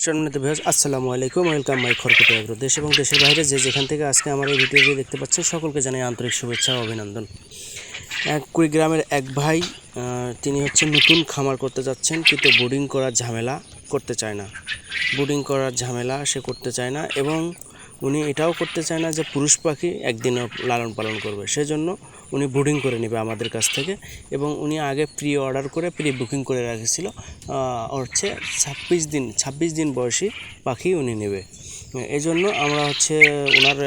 সম্মানিত ভিউয়ার্স, আসসালামু আলাইকুম। ওয়েলকাম মাই খড়কুটো এগ্রো। দেশ এবং দেশের বাইরে যে যেখান থেকে আজকে আমার এই ভিডিওটি দেখতে পাচ্ছেন সকলকে জানাই আন্তরিক শুভেচ্ছা ও অভিনন্দন। কুড়িগ্রামের এক ভাই, তিনি হচ্ছে নতুন খামার করতে যাচ্ছেন, কিন্তু বোর্ডিং করার ঝামেলা করতে চায় না। বোর্ডিং করার ঝামেলা সে করতে চায় না এবং উনি এটাও করতে চায় না যে পুরুষ পাখি একদিনও লালন পালন করবে। সেজন্য উনি বোর্ডিং করে নেবে আমাদের কাছ থেকে এবং উনি আগে প্রি অর্ডার করে প্রি বুকিং করে রেখেছিল। হচ্ছে 26 দিন বয়সী পাখি উনি নেবে। এই জন্য আমরা হচ্ছে ওনার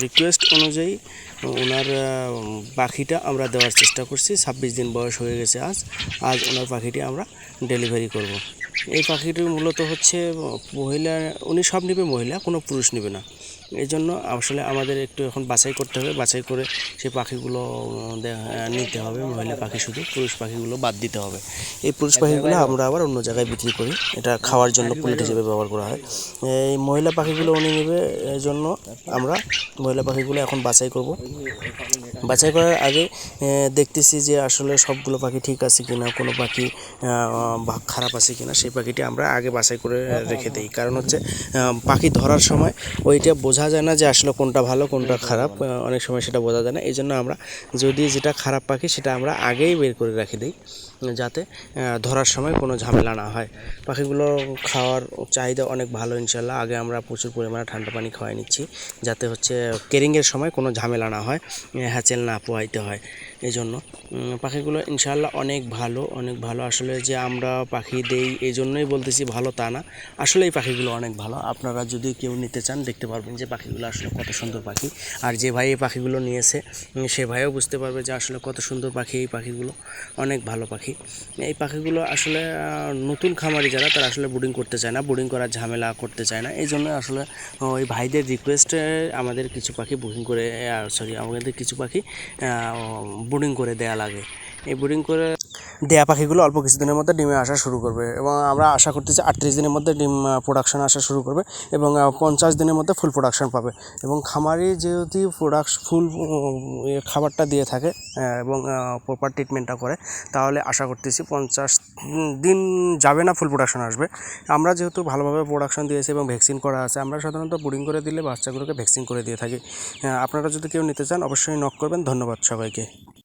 রিকোয়েস্ট অনুযায়ী ওনার পাখিটা আমরা দেওয়ার চেষ্টা করছি। 26 দিন বয়স হয়ে গেছে আজ ওনার পাখিটি আমরা ডেলিভারি করব। এই পাখিটি মূলত হচ্ছে মহিলা, উনি সব নেবে মহিলা, কোনো পুরুষ নেবে না। এই জন্য আসলে আমাদের একটু এখন বাছাই করতে হবে, বাছাই করে সেই পাখিগুলো নিতে হবে। মহিলা পাখি শুধু, পুরুষ পাখিগুলো বাদ দিতে হবে। এই পুরুষ পাখিগুলো আমরা আবার অন্য জায়গায় বিক্রি করি, এটা খাওয়ার জন্য পুলেট হিসেবে ব্যবহার করা হয়। এই মহিলা পাখিগুলো উনি নেবে, এই জন্য আমরা মহিলা পাখিগুলো এখন বাছাই করব। বাছাই করার আগে দেখতেছি যে আসলে সবগুলো পাখি ঠিক আছে কিনা, কোনো পাখি খারাপ আছে কিনা, সেই পাখিটি আমরা আগে বাছাই করে রেখে দিই। কারণ হচ্ছে পাখি ধরার সময় ওইটা বোঝা যায় না যে আসলে কোনটা ভালো কোনটা খারাপ, অনেক সময় সেটা বোঝা যায় না। এই জন্য আমরা যদি যেটা খারাপ পাখি সেটা আমরা আগেই বের করে রেখে দিই, যাতে ধরার সময় কোনো ঝামেলা না হয়। পাখিগুলো খাওয়ার চাহিদা অনেক ভালো ইনশাল্লাহ। আগে আমরা প্রচুর পরিমাণে ঠান্ডা পানি খাওয়াই নিচ্ছি, যাতে হচ্ছে কেরিংয়ের সময় কোনো ঝামেলা না হয়, হ্যাচেল না পোয়াইতে হয়। এই জন্য পাখিগুলো ইনশাল্লাহ অনেক ভালো, অনেক ভালো। আসলে যে আমরা পাখি দেই এই জন্যই বলতেছি ভালো তা না, আসলে এই পাখিগুলো অনেক ভালো। আপনারা যদি কেউ নিতে চান দেখতে পারবেন যে পাখিগুলো আসলে কত সুন্দর পাখি। আর যে ভাই এই পাখিগুলো নিয়েছে সে ভাইও বুঝতে পারবে যে আসলে কত সুন্দর পাখি। এই পাখিগুলো অনেক ভালো পাখি। এই পাখিগুলো আসলে নতুন খামারি যারা, তারা আসলে বোর্ডিং করতে চায় না, বোর্ডিং করার ঝামেলা করতে চায় না। এই জন্য আসলে ওই ভাইদের রিকোয়েস্টে আমাদের কিছু পাখি বুকিং করে আমাদের কিছু পাখি বোর্ডিং করে দেয়া লাগে। এই বোর্ডিং করে দেয়া পাখিগুলো অল্প কিছুদিনের মধ্যে ডিমে আসা শুরু করবে এবং আমরা আশা করতেছি 38 দিনের মধ্যে ডিম প্রোডাকশন আসা শুরু করবে এবং 50 দিনের মধ্যে ফুল প্রোডাকশন পাবে। এবং খামারি যদি ফুল খাবারটা দিয়ে থাকে এবং প্রপার ট্রিটমেন্টটা করে, তাহলে আশা করতেছি 50 দিন যাবে না, ফুল প্রোডাকশন আসবে। আমরা যেহেতু ভালোভাবে প্রোডাকশন দিয়েছি এবং ভ্যাকসিন করা আছে, আমরা সাধারণত বোর্ডিং করে দিলে বাচ্চাগুলোকে ভ্যাকসিন করে দিয়ে থাকি। আপনারা যদি কেউ নিতে চান অবশ্যই নক করবেন। ধন্যবাদ সবাইকে।